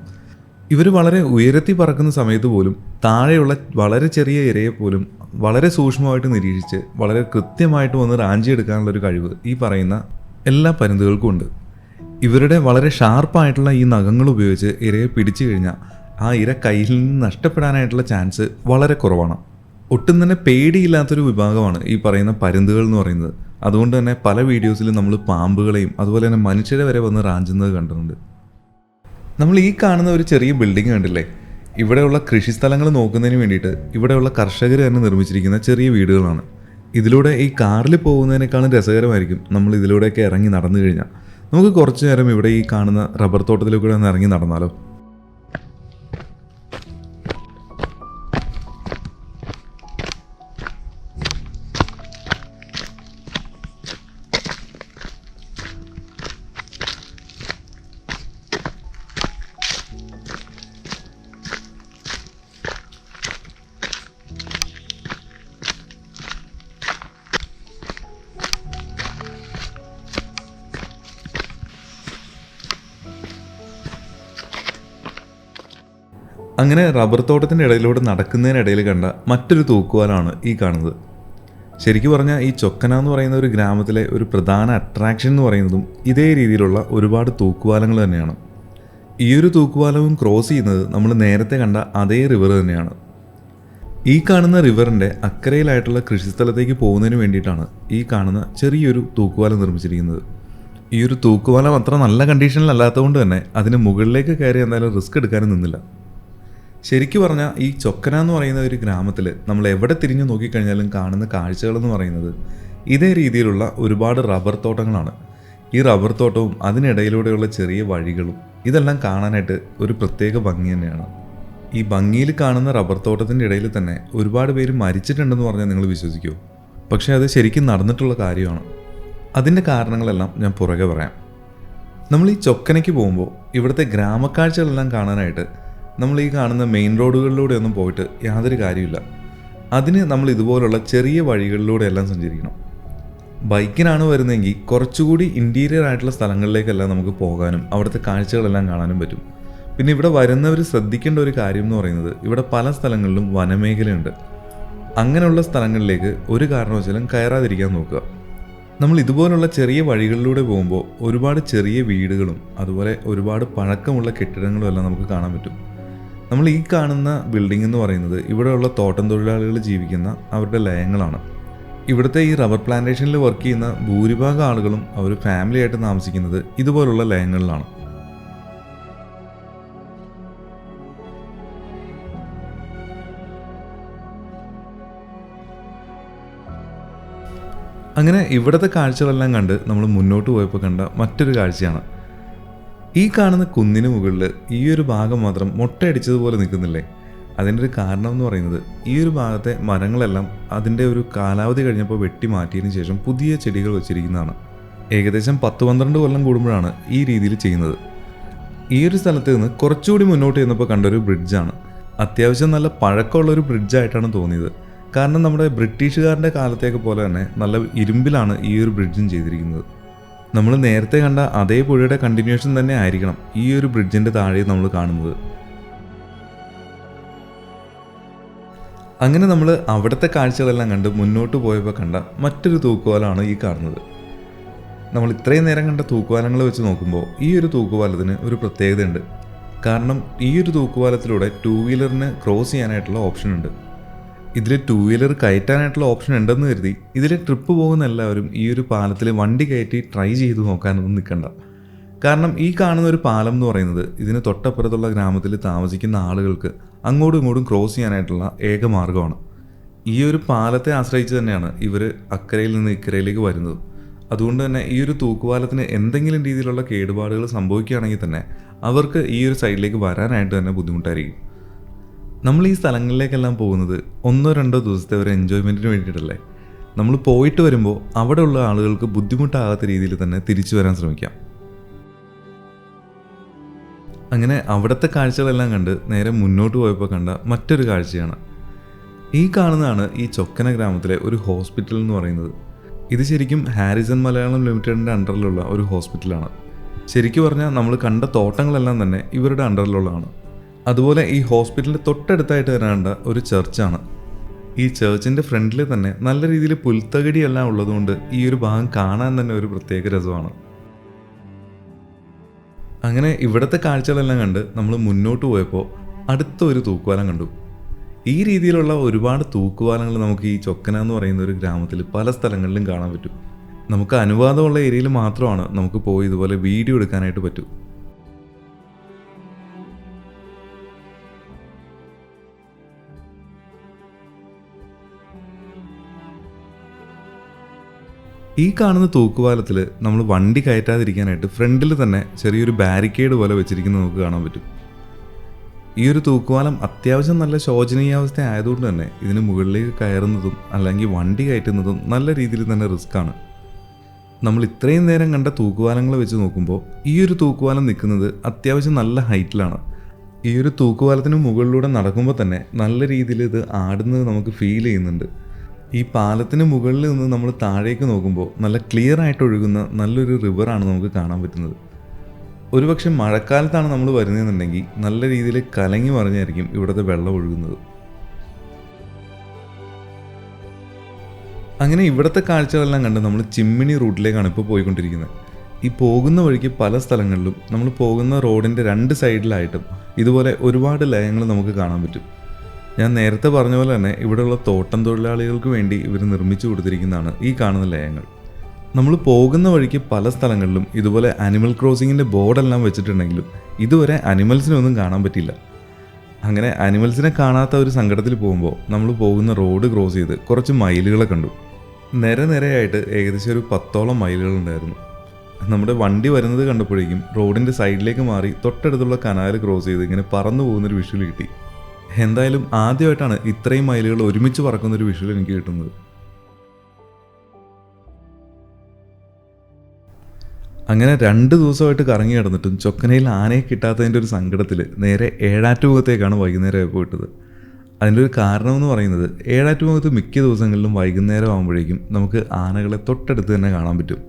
ഇവർ വളരെ ഉയരത്തിൽ പറക്കുന്ന സമയത്ത് പോലും താഴെയുള്ള വളരെ ചെറിയ ഇരയെ പോലും വളരെ സൂക്ഷ്മമായിട്ട് നിരീക്ഷിച്ച് വളരെ കൃത്യമായിട്ട് വന്ന് റാഞ്ചിയെടുക്കാനുള്ളൊരു കഴിവ് ഈ പറയുന്ന എല്ലാ പരുന്തുകൾക്കും ഉണ്ട്. ഇവരുടെ വളരെ ഷാർപ്പായിട്ടുള്ള ഈ നഖങ്ങൾ ഉപയോഗിച്ച് ഇരയെ പിടിച്ചു കഴിഞ്ഞാൽ ആ ഇര കയ്യിൽ നിന്ന് നഷ്ടപ്പെടാനായിട്ടുള്ള ചാൻസ് വളരെ കുറവാണ്. ഒട്ടും തന്നെ പേടിയില്ലാത്തൊരു വിഭാഗമാണ് ഈ പറയുന്ന പരുന്തുകൾ എന്ന് പറയുന്നത്. അതുകൊണ്ട് തന്നെ പല വീഡിയോസിലും നമ്മൾ പാമ്പുകളെയും അതുപോലെ തന്നെ മനുഷ്യരെ വരെ വന്ന് റാഞ്ചുന്നത് കണ്ടിട്ടുണ്ട്. നമ്മൾ ഈ കാണുന്ന ഒരു ചെറിയ ബിൽഡിംഗ് കണ്ടില്ലേ? ഇവിടെയുള്ള കൃഷിസ്ഥലങ്ങൾ നോക്കുന്നതിന് വേണ്ടിയിട്ട് ഇവിടെയുള്ള കർഷകർ തന്നെ നിർമ്മിച്ചിരിക്കുന്ന ചെറിയ വീടുകളാണ്. ഇതിലൂടെ ഈ കാറിൽ പോകുന്നതിനേക്കാളും രസകരമായിരിക്കും നമ്മൾ ഇതിലൂടെയൊക്കെ ഇറങ്ങി നടന്നു കഴിഞ്ഞാൽ. നമുക്ക് കുറച്ചു നേരം ഇവിടെ ഈ കാണുന്ന റബ്ബർ തോട്ടത്തിലൂടെ ഒന്ന് ഇറങ്ങി നടന്നാലോ? അങ്ങനെ റബ്ബർ തോട്ടത്തിൻ്റെ ഇടയിലൂടെ നടക്കുന്നതിനിടയിൽ കണ്ട മറ്റൊരു തൂക്കുവാലാണ് ഈ കാണുന്നത്. ശരിക്കും പറഞ്ഞാൽ ഈ ചൊക്കന എന്ന് പറയുന്ന ഒരു ഗ്രാമത്തിലെ ഒരു പ്രധാന അട്രാക്ഷൻ എന്ന് പറയുന്നതും ഇതേ രീതിയിലുള്ള ഒരുപാട് തൂക്കുവാലങ്ങൾ തന്നെയാണ്. ഈ ഒരു തൂക്കുവാലവും ക്രോസ് ചെയ്യുന്നത് നമ്മൾ നേരത്തെ കണ്ട അതേ റിവർ തന്നെയാണ്. ഈ കാണുന്ന റിവറിൻ്റെ അക്കരയിലായിട്ടുള്ള കൃഷിസ്ഥലത്തേക്ക് പോകുന്നതിന് വേണ്ടിയിട്ടാണ് ഈ കാണുന്ന ചെറിയൊരു തൂക്കുവാലം നിർമ്മിച്ചിരിക്കുന്നത്. ഈ ഒരു തൂക്കുവാലം അത്ര നല്ല കണ്ടീഷനിലല്ലാത്തതുകൊണ്ട് തന്നെ അതിന് മുകളിലേക്ക് കയറി എന്തായാലും റിസ്ക് എടുക്കാനും നിന്നില്ല. ശരിക്കും പറഞ്ഞാൽ ഈ ചൊക്കന എന്ന് പറയുന്ന ഒരു ഗ്രാമത്തിൽ നമ്മൾ എവിടെ തിരിഞ്ഞു നോക്കിക്കഴിഞ്ഞാലും കാണുന്ന കാഴ്ചകളെന്ന് പറയുന്നത് ഇതേ രീതിയിലുള്ള ഒരുപാട് റബ്ബർ തോട്ടങ്ങളാണ്. ഈ റബ്ബർ തോട്ടവും അതിനിടയിലൂടെയുള്ള ചെറിയ വഴികളും ഇതെല്ലാം കാണാനായിട്ട് ഒരു പ്രത്യേക ഭംഗി തന്നെയാണ്. ഈ ഭംഗിയിൽ കാണുന്ന റബ്ബർ തോട്ടത്തിൻ്റെ ഇടയിൽ തന്നെ ഒരുപാട് പേര് മരിച്ചിട്ടുണ്ടെന്ന് പറഞ്ഞാൽ നിങ്ങൾ വിശ്വസിക്കുമോ? പക്ഷേ അത് ശരിക്കും നടന്നിട്ടുള്ള കാര്യമാണ്. അതിൻ്റെ കാരണങ്ങളെല്ലാം ഞാൻ പുറകെ പറയാം. നമ്മൾ ഈ ചൊക്കനയ്ക്ക് പോകുമ്പോൾ ഇവിടുത്തെ ഗ്രാമക്കാഴ്ചകളെല്ലാം കാണാനായിട്ട് നമ്മൾ ഈ കാണുന്ന മെയിൻ റോഡുകളിലൂടെ ഒന്നും പോയിട്ട് യാതൊരു കാര്യമില്ല. അതിന് നമ്മൾ ഇതുപോലുള്ള ചെറിയ വഴികളിലൂടെ എല്ലാം സഞ്ചരിക്കണം. ബൈക്കിനാണ് വരുന്നതെങ്കിൽ കുറച്ചുകൂടി ഇൻറ്റീരിയർ ആയിട്ടുള്ള സ്ഥലങ്ങളിലേക്കെല്ലാം നമുക്ക് പോകാനും അവിടുത്തെ കാഴ്ചകളെല്ലാം കാണാനും പറ്റും. പിന്നെ ഇവിടെ വരുന്നവർ ശ്രദ്ധിക്കേണ്ട ഒരു കാര്യം എന്ന് പറയുന്നത് ഇവിടെ പല സ്ഥലങ്ങളിലും വനമേഖലയുണ്ട്. അങ്ങനെയുള്ള സ്ഥലങ്ങളിലേക്ക് ഒരു കാരണവശാലും കയറാതിരിക്കാൻ നോക്കുക. നമ്മൾ ഇതുപോലുള്ള ചെറിയ വഴികളിലൂടെ പോകുമ്പോൾ ഒരുപാട് ചെറിയ വീടുകളും അതുപോലെ ഒരുപാട് പഴക്കമുള്ള കെട്ടിടങ്ങളും എല്ലാം നമുക്ക് കാണാൻ പറ്റും. നമ്മൾ ഈ കാണുന്ന ബിൽഡിംഗ് എന്ന് പറയുന്നത് ഇവിടെയുള്ള തോട്ടം തൊഴിലാളികൾ ജീവിക്കുന്ന അവരുടെ ലയങ്ങളാണ്. ഇവിടുത്തെ ഈ റബ്ബർ പ്ലാന്റേഷനിൽ വർക്ക് ചെയ്യുന്ന ഭൂരിഭാഗം ആളുകളും അവർ ഫാമിലി ആയിട്ട് താമസിക്കുന്നത് ഇതുപോലുള്ള ലയങ്ങളിലാണ്. അങ്ങനെ ഇവിടുത്തെ കാഴ്ചകളെല്ലാം കണ്ട് നമ്മൾ മുന്നോട്ട് പോയപ്പോൾ കണ്ട മറ്റൊരു കാഴ്ചയാണ് ഈ കാണുന്ന കുന്നിന് മുകളിൽ ഈ ഒരു ഭാഗം മാത്രം മൊട്ടയടിച്ചതുപോലെ നിൽക്കുന്നില്ലേ? അതിൻ്റെ ഒരു കാരണം എന്ന് പറയുന്നത് ഈ ഒരു ഭാഗത്തെ മരങ്ങളെല്ലാം അതിൻ്റെ ഒരു കാലാവധി കഴിഞ്ഞപ്പോൾ വെട്ടി മാറ്റിയതിന് ശേഷം പുതിയ ചെടികൾ വെച്ചിരിക്കുന്നതാണ്. ഏകദേശം 10-12 കൊല്ലം കൂടുമ്പോഴാണ് ഈ രീതിയിൽ ചെയ്യുന്നത്. ഈ ഒരു സ്ഥലത്ത് നിന്ന് കുറച്ചുകൂടി മുന്നോട്ട് ചെന്നപ്പോൾ കണ്ടൊരു ബ്രിഡ്ജാണ്. അത്യാവശ്യം നല്ല പഴക്കമുള്ളൊരു ബ്രിഡ്ജായിട്ടാണ് തോന്നിയത്. കാരണം നമ്മുടെ ബ്രിട്ടീഷുകാരുടെ കാലത്തേക്ക് പോലെ തന്നെ നല്ല ഇരുമ്പിലാണ് ഈ ഒരു ബ്രിഡ്ജും ചെയ്തിരിക്കുന്നത്. നമ്മൾ നേരത്തെ കണ്ട അതേ പുഴയുടെ കണ്ടിന്യൂഷൻ തന്നെ ആയിരിക്കണം ഈ ഒരു ബ്രിഡ്ജിൻ്റെ താഴെ നമ്മൾ കാണുന്നത്. അങ്ങനെ നമ്മൾ അവിടുത്തെ കാഴ്ചകളെല്ലാം കണ്ട് മുന്നോട്ട് പോയപ്പോൾ കണ്ട മറ്റൊരു തൂക്കുവാലമാണ് ഈ കാണുന്നത്. നമ്മൾ ഇത്രയും നേരം കണ്ട തൂക്കുവാലങ്ങൾ വെച്ച് നോക്കുമ്പോൾ ഈ ഒരു തൂക്കുവാലത്തിന് ഒരു പ്രത്യേകതയുണ്ട്. കാരണം ഈ ഒരു തൂക്കുവാലത്തിലൂടെ 2 വീലറിന് ക്രോസ് ചെയ്യാനായിട്ടുള്ള ഓപ്ഷൻ ഉണ്ട്. ഇതിൽ 2 വീലർ കയറ്റാനായിട്ടുള്ള ഓപ്ഷൻ ഉണ്ടെന്ന് കരുതി ഇതിൽ ട്രിപ്പ് പോകുന്ന എല്ലാവരും ഈ ഒരു പാലത്തിൽ വണ്ടി കയറ്റി ട്രൈ ചെയ്ത് നോക്കാനൊന്നും നിൽക്കണ്ട. കാരണം ഈ കാണുന്ന ഒരു പാലം എന്ന് പറയുന്നത് ഇതിന് തൊട്ടപ്പുറത്തുള്ള ഗ്രാമത്തിൽ താമസിക്കുന്ന ആളുകൾക്ക് അങ്ങോട്ടും ഇങ്ങോട്ടും ക്രോസ് ചെയ്യാനായിട്ടുള്ള ഏക മാർഗ്ഗമാണ്. ഈ ഒരു പാലത്തെ ആശ്രയിച്ച് തന്നെയാണ് ഇവർ അക്കരയിൽ നിന്ന് ഇക്കരയിലേക്ക് വരുന്നത്. അതുകൊണ്ട് തന്നെ ഈ ഒരു തൂക്കുപാലത്തിന് എന്തെങ്കിലും രീതിയിലുള്ള കേടുപാടുകൾ സംഭവിക്കുകയാണെങ്കിൽ തന്നെ അവർക്ക് ഈ ഒരു സൈഡിലേക്ക് വരാനായിട്ട് തന്നെ ബുദ്ധിമുട്ടായിരിക്കും. നമ്മൾ ഈ സ്ഥലങ്ങളിലേക്കെല്ലാം പോകുന്നത് 1-2 ദിവസത്തെ ഒരു എൻജോയ്മെൻറ്റിന് വേണ്ടിയിട്ടല്ലേ. നമ്മൾ പോയിട്ട് വരുമ്പോൾ അവിടെയുള്ള ആളുകൾക്ക് ബുദ്ധിമുട്ടാകാത്ത രീതിയിൽ തന്നെ തിരിച്ചു വരാൻ ശ്രമിക്കാം. അങ്ങനെ അവിടുത്തെ കാഴ്ചകളെല്ലാം കണ്ട് നേരെ മുന്നോട്ട് പോയപ്പോൾ കണ്ട മറ്റൊരു കാഴ്ചയാണ് ഈ കാണുന്നതാണ് ഈ ചൊക്കന ഗ്രാമത്തിലെ ഒരു ഹോസ്പിറ്റൽ എന്ന് പറയുന്നത്. ഇത് ശരിക്കും ഹാരിസൺ മലയാളം ലിമിറ്റഡിൻ്റെ അണ്ടറിലുള്ള ഒരു ഹോസ്പിറ്റലാണ്. ശരിക്കും പറഞ്ഞാൽ നമ്മൾ കണ്ട തോട്ടങ്ങളെല്ലാം തന്നെ ഇവരുടെ അണ്ടറിലുള്ളതാണ്. അതുപോലെ ഈ ഹോസ്പിറ്റലിൻ്റെ തൊട്ടടുത്തായിട്ട് വരേണ്ട ഒരു ചർച്ചാണ്. ഈ ചർച്ചിൻ്റെ ഫ്രണ്ടിൽ തന്നെ നല്ല രീതിയിൽ പുൽത്തകടിയെല്ലാം ഉള്ളതുകൊണ്ട് ഈ ഒരു ഭാഗം കാണാൻ തന്നെ ഒരു പ്രത്യേക രസമാണ്. അങ്ങനെ ഇവിടുത്തെ കാഴ്ചകളെല്ലാം കണ്ട് നമ്മൾ മുന്നോട്ട് പോയപ്പോൾ അടുത്ത ഒരു തൂക്കുപാലം കണ്ടു. ഈ രീതിയിലുള്ള ഒരുപാട് തൂക്കുപാലങ്ങൾ നമുക്ക് ഈ ചൊക്കന എന്ന് പറയുന്ന ഒരു ഗ്രാമത്തിൽ പല സ്ഥലങ്ങളിലും കാണാൻ പറ്റും. നമുക്ക് അനുവാദമുള്ള ഏരിയയിൽ മാത്രമാണ് നമുക്ക് പോയി ഇതുപോലെ വീഡിയോ എടുക്കാനായിട്ട് പറ്റൂ. ഈ കാണുന്ന തൂക്കുപാലത്തിൽ നമ്മൾ വണ്ടി കയറ്റാതിരിക്കാനായിട്ട് ഫ്രണ്ടിൽ തന്നെ ചെറിയൊരു ബാരിക്കേഡ് പോലെ വെച്ചിരിക്കുന്നത് നമുക്ക് കാണാൻ പറ്റും. ഈ ഒരു തൂക്കുപാലം അത്യാവശ്യം നല്ല ശോചനീയാവസ്ഥ ആയതുകൊണ്ട് തന്നെ ഇതിന് മുകളിലേക്ക് കയറുന്നതും അല്ലെങ്കിൽ വണ്ടി കയറ്റുന്നതും നല്ല രീതിയിൽ തന്നെ റിസ്ക്കാണ്. നമ്മൾ ഇത്രയും നേരം കണ്ട തൂക്കുപാലങ്ങൾ വെച്ച് നോക്കുമ്പോൾ ഈ ഒരു തൂക്കുപാലം നിൽക്കുന്നത് അത്യാവശ്യം നല്ല ഹൈറ്റിലാണ്. ഈ ഒരു തൂക്കുപാലത്തിന് മുകളിലൂടെ നടക്കുമ്പോൾ തന്നെ നല്ല രീതിയിൽ ഇത് ആടുന്നത് നമുക്ക് ഫീൽ ചെയ്യുന്നുണ്ട്. ഈ പാലത്തിന് മുകളിൽ നിന്ന് നമ്മൾ താഴേക്ക് നോക്കുമ്പോൾ നല്ല ക്ലിയർ ആയിട്ട് ഒഴുകുന്ന നല്ലൊരു റിവറാണ് നമുക്ക് കാണാൻ പറ്റുന്നത്. ഒരുപക്ഷെ മഴക്കാലത്താണ് നമ്മൾ വരുന്നതെന്നുണ്ടെങ്കിൽ നല്ല രീതിയിൽ കലങ്ങി മറിഞ്ഞായിരിക്കും ഇവിടുത്തെ വെള്ളം ഒഴുകുന്നത്. അങ്ങനെ ഇവിടുത്തെ കാഴ്ചകളെല്ലാം കണ്ട് നമ്മൾ ചിമ്മിണി റൂട്ടിലേക്കാണ് ഇപ്പോൾ പോയിക്കൊണ്ടിരിക്കുന്നത്. ഈ പോകുന്ന വഴിക്ക് പല സ്ഥലങ്ങളിലും നമ്മൾ പോകുന്ന റോഡിൻ്റെ 2 സൈഡിലായിട്ടും ഇതുപോലെ ഒരുപാട് ലയങ്ങൾ നമുക്ക് കാണാൻ പറ്റും. ഞാൻ നേരത്തെ പറഞ്ഞ പോലെ തന്നെ ഇവിടെയുള്ള തോട്ടം തൊഴിലാളികൾക്ക് വേണ്ടി ഇവർ നിർമ്മിച്ചു കൊടുത്തിരിക്കുന്നതാണ് ഈ കാണുന്ന ലയങ്ങൾ. നമ്മൾ പോകുന്ന വഴിക്ക് പല സ്ഥലങ്ങളിലും ഇതുപോലെ ആനിമൽ ക്രോസിങ്ങിൻ്റെ ബോർഡെല്ലാം വെച്ചിട്ടുണ്ടെങ്കിലും ഇതുവരെ അനിമൽസിനൊന്നും കാണാൻ പറ്റില്ല. അങ്ങനെ അനിമൽസിനെ കാണാത്ത ഒരു സങ്കടത്തിൽ പോകുമ്പോൾ നമ്മൾ പോകുന്ന റോഡ് ക്രോസ് ചെയ്ത് കുറച്ച് മയിലുകളെ കണ്ടു. നിരയായിട്ട് ഏകദേശം ഒരു 10ഓളം മയിലുകളുണ്ടായിരുന്നു. നമ്മുടെ വണ്ടി വരുന്നത് കണ്ടപ്പോഴേക്കും റോഡിൻ്റെ സൈഡിലേക്ക് മാറി തൊട്ടടുത്തുള്ള കനാൽ ക്രോസ് ചെയ്ത് ഇങ്ങനെ പറന്നു പോകുന്നൊരു വിഷ്വൽ കിട്ടി. എന്തായാലും ആദ്യമായിട്ടാണ് ഇത്രയും മയിലുകൾ ഒരുമിച്ച് പറക്കുന്നൊരു വിഷ്വൽ എനിക്ക് കിട്ടുന്നത്. അങ്ങനെ 2 ദിവസമായിട്ട് കറങ്ങി കിടന്നിട്ടും ചൊക്കനയിൽ ആനയെ കിട്ടാത്തതിൻ്റെ ഒരു സങ്കടത്തിൽ നേരെ ഏഴാറ്റുമുഖത്തേക്കാണ് വൈകുന്നേരം പോയിട്ടത്. അതിൻ്റെ ഒരു കാരണമെന്ന് പറയുന്നത് ഏഴാറ്റുമുഖത്ത് മിക്ക ദിവസങ്ങളിലും വൈകുന്നേരം ആകുമ്പോഴേക്കും നമുക്ക് ആനകളെ തൊട്ടടുത്ത് തന്നെ കാണാൻ പറ്റും.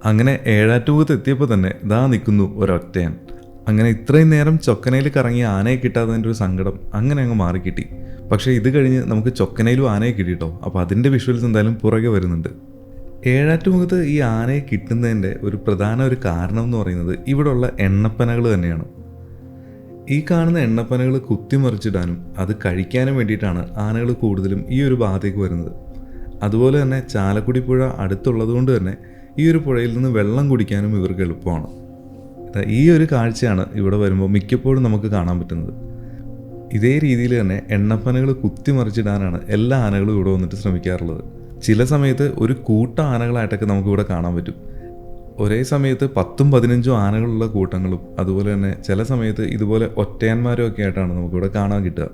അങ്ങനെ ഏഴാറ്റുമുഖത്ത് എത്തിയപ്പോൾ തന്നെ ദാ നിൽക്കുന്നു ഒരൊറ്റയാൻ. അങ്ങനെ ഇത്രയും നേരം ചൊക്കനയിൽ കറങ്ങി ആനയെ കിട്ടാത്തതിൻ്റെ ഒരു സങ്കടം അങ്ങനെ അങ്ങ് മാറിക്കിട്ടി. പക്ഷേ ഇത് കഴിഞ്ഞ് നമുക്ക് ചൊക്കനയിലും ആനയെ കിട്ടിയിട്ടോ. അപ്പോൾ അതിൻ്റെ വിഷ്വൽസ് എന്തായാലും പുറകെ വരുന്നുണ്ട്. ഏഴാറ്റുമുഖത്ത് ഈ ആനയെ കിട്ടുന്നതിൻ്റെ ഒരു പ്രധാന കാരണം എന്ന് പറയുന്നത് ഇവിടെയുള്ള എണ്ണപ്പനകൾ തന്നെയാണ്. ഈ കാണുന്ന എണ്ണപ്പനകൾ കുത്തിമറിച്ചിടാനും അത് കഴിക്കാനും വേണ്ടിയിട്ടാണ് ആനകൾ കൂടുതലും ഈ ഒരു ഭാഗത്തേക്ക് വരുന്നത്. അതുപോലെ തന്നെ ചാലക്കുടി പുഴ അടുത്തുള്ളത് കൊണ്ട് തന്നെ ഈ ഒരു പുഴയിൽ നിന്ന് വെള്ളം കുടിക്കാനും ഇവർക്ക് എളുപ്പമാണ്. ഈ ഒരു കാഴ്ചയാണ് ഇവിടെ വരുമ്പോൾ മിക്കപ്പോഴും നമുക്ക് കാണാൻ പറ്റുന്നത്. ഇതേ രീതിയിൽ തന്നെ എണ്ണപ്പനകൾ കുത്തിമറിച്ചിടാനാണ് എല്ലാ ആനകളും ഇവിടെ വന്നിട്ട് ശ്രമിക്കാറുള്ളത്. ചില സമയത്ത് ഒരു കൂട്ടം ആനകളായിട്ടൊക്കെ നമുക്കിവിടെ കാണാൻ പറ്റും. ഒരേ സമയത്ത് 10ഉം 15ഉം ആനകളുള്ള കൂട്ടങ്ങളും അതുപോലെ തന്നെ ചില സമയത്ത് ഇതുപോലെ ഒറ്റയാന്മാരും ഒക്കെ ആയിട്ടാണ് നമുക്കിവിടെ കാണാൻ കിട്ടുക.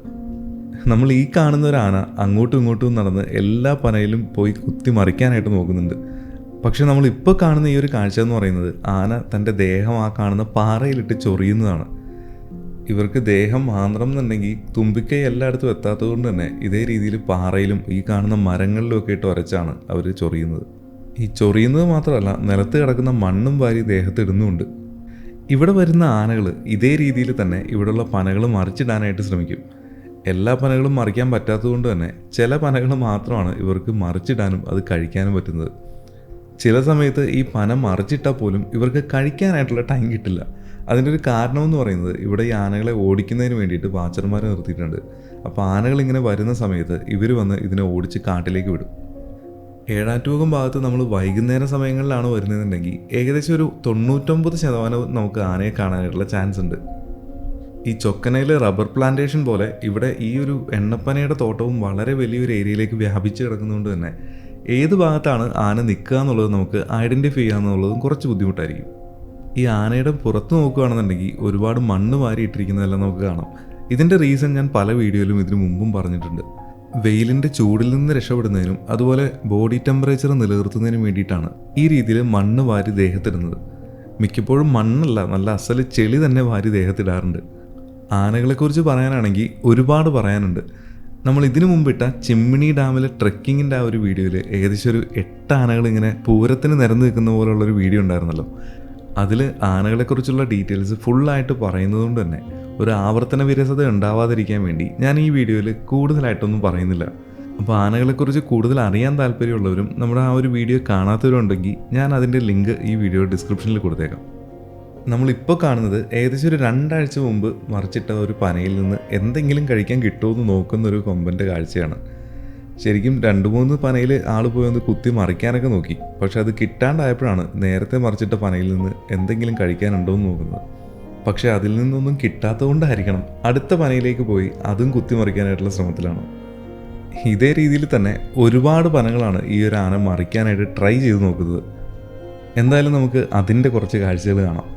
നമ്മൾ ഈ കാണുന്ന ഒരു ആന അങ്ങോട്ടും ഇങ്ങോട്ടും നടന്ന് എല്ലാ പനയിലും പോയി കുത്തി മറിക്കാനായിട്ട് നോക്കുന്നുണ്ട്. പക്ഷെ നമ്മളിപ്പോൾ കാണുന്ന ഈ ഒരു കാഴ്ച എന്ന് പറയുന്നത് ആന തൻ്റെ ദേഹം ആ കാണുന്ന പാറയിലിട്ട് ചൊറിയുന്നതാണ്. ഇവർക്ക് ദേഹം മാന്ത്രം എന്നുണ്ടെങ്കിൽ തുമ്പിക്കൈ എല്ലായിടത്തും എത്താത്തത് കൊണ്ട് തന്നെ ഇതേ രീതിയിൽ പാറയിലും ഈ കാണുന്ന മരങ്ങളിലും ഒക്കെ ഇട്ട് ഉരച്ചാണ് അവർ ചൊറിയുന്നത്. ഈ ചൊറിയുന്നത് മാത്രമല്ല, നിലത്ത് കിടക്കുന്ന മണ്ണും വാരി ദേഹത്തിടുന്നുമുണ്ട്. ഇവിടെ വരുന്ന ആനകൾ ഇതേ രീതിയിൽ തന്നെ ഇവിടെയുള്ള പനകൾ മറിച്ചിടാനായിട്ട് ശ്രമിക്കും. എല്ലാ പനകളും മറിക്കാൻ പറ്റാത്തത് കൊണ്ട് തന്നെ ചില പനകൾ മാത്രമാണ് ഇവർക്ക് മറിച്ചിടാനും അത് കഴിക്കാനും പറ്റുന്നത്. ചില സമയത്ത് ഈ പന മറിച്ചിട്ടാൽ പോലും ഇവർക്ക് കഴിക്കാനായിട്ടുള്ള ടൈം കിട്ടില്ല. അതിൻ്റെ ഒരു കാരണമെന്ന് പറയുന്നത് ഇവിടെ ഈ ആനകളെ ഓടിക്കുന്നതിന് വേണ്ടിയിട്ട് വാച്ചർമാരെ നിർത്തിയിട്ടുണ്ട്. അപ്പോൾ ആനകളിങ്ങനെ വരുന്ന സമയത്ത് ഇവർ വന്ന് ഇതിനെ ഓടിച്ച് കാട്ടിലേക്ക് വിടും. ഏഴാറ്റുമുഖം ഭാഗത്ത് നമ്മൾ വൈകുന്നേര സമയങ്ങളിലാണ് വരുന്നതെന്നുണ്ടെങ്കിൽ ഏകദേശം ഒരു 99% നമുക്ക് ആനയെ കാണാനായിട്ടുള്ള ചാൻസ് ഉണ്ട്. ഈ ചൊക്കനയിലെ റബ്ബർ പ്ലാന്റേഷൻ പോലെ ഇവിടെ ഈ ഒരു എണ്ണപ്പനയുടെ തോട്ടവും വളരെ വലിയൊരു ഏരിയയിലേക്ക് വ്യാപിച്ച് കിടക്കുന്നതുകൊണ്ട് തന്നെ ഏത് ഭാഗത്താണ് ആന നിൽക്കുക എന്നുള്ളത് നമുക്ക് ഐഡൻറ്റിഫൈ ചെയ്യുക എന്നുള്ളതും കുറച്ച് ബുദ്ധിമുട്ടായിരിക്കും. ഈ ആനയുടെ പുറത്ത് നോക്കുകയാണെന്നുണ്ടെങ്കിൽ ഒരുപാട് മണ്ണ് വാരി ഇട്ടിരിക്കുന്നതെല്ലാം നമുക്ക് കാണാം. ഇതിൻ്റെ റീസൺ ഞാൻ പല വീഡിയോയിലും ഇതിനു മുമ്പും പറഞ്ഞിട്ടുണ്ട്. വെയിലിൻ്റെ ചൂടിൽ നിന്ന് രക്ഷപ്പെടുന്നതിനും അതുപോലെ ബോഡി ടെമ്പറേച്ചർ നിലനിർത്തുന്നതിനും വേണ്ടിയിട്ടാണ് ഈ രീതിയിൽ മണ്ണ് വാരി ദേഹത്തിടുന്നത്. മിക്കപ്പോഴും മണ്ണല്ല, നല്ല അസല് ചെളി തന്നെ വാരി ദേഹത്തിടാറുണ്ട്. ആനകളെക്കുറിച്ച് പറയാനാണെങ്കിൽ ഒരുപാട് പറയാനുണ്ട്. നമ്മൾ ഇതിനു മുമ്പിട്ട ചിമ്മിണി ഡാമിലെ ട്രെക്കിങ്ങിൻ്റെ ആ ഒരു വീഡിയോയിൽ ഏകദേശം ഒരു 8 ആനകൾ ഇങ്ങനെ പൂരത്തിന് നിരന്ന് നിൽക്കുന്ന പോലുള്ളൊരു വീഡിയോ ഉണ്ടായിരുന്നല്ലോ. അതിൽ ആനകളെക്കുറിച്ചുള്ള ഡീറ്റെയിൽസ് ഫുള്ളായിട്ട് പറയുന്നത് കൊണ്ട് തന്നെ ഒരു ആവർത്തന വിരസത ഉണ്ടാവാതിരിക്കാൻ വേണ്ടി ഞാൻ ഈ വീഡിയോയിൽ കൂടുതലായിട്ടൊന്നും പറയുന്നില്ല. അപ്പോൾ ആനകളെക്കുറിച്ച് കൂടുതൽ അറിയാൻ താല്പര്യമുള്ളവരും നമ്മുടെ ആ ഒരു വീഡിയോ കാണാത്തവരും ഉണ്ടെങ്കിൽ ഞാൻ അതിൻ്റെ ലിങ്ക് ഈ വീഡിയോ ഡിസ്ക്രിപ്ഷനിൽ കൊടുത്തേക്കാം. നമ്മളിപ്പോൾ കാണുന്നത് ഏകദേശം ഒരു 2 ആഴ്ച മുമ്പ് മറിച്ചിട്ട ഒരു പനയിൽ നിന്ന് എന്തെങ്കിലും കഴിക്കാൻ കിട്ടുമെന്ന് നോക്കുന്നൊരു കൊമ്പൻ്റെ കാഴ്ചയാണ്. ശരിക്കും 2-3 പനയിൽ ആൾ പോയി ഒന്ന് കുത്തി മറിക്കാനൊക്കെ നോക്കി. പക്ഷെ അത് കിട്ടാണ്ടായപ്പോഴാണ് നേരത്തെ മറിച്ചിട്ട പനയിൽ നിന്ന് എന്തെങ്കിലും കഴിക്കാനുണ്ടോ എന്ന് നോക്കുന്നത്. പക്ഷെ അതിൽ നിന്നൊന്നും കിട്ടാത്തത് കൊണ്ടായിരിക്കണം അടുത്ത പനയിലേക്ക് പോയി അതും കുത്തി മറിക്കാനായിട്ടുള്ള ശ്രമത്തിലാണ്. ഇതേ രീതിയിൽ തന്നെ ഒരുപാട് പനകളാണ് ഈ ഒരു ആന മറിക്കാനായിട്ട് ട്രൈ ചെയ്ത് നോക്കുന്നത്. എന്തായാലും നമുക്ക് അതിൻ്റെ കുറച്ച് കാഴ്ചകൾ കാണാം.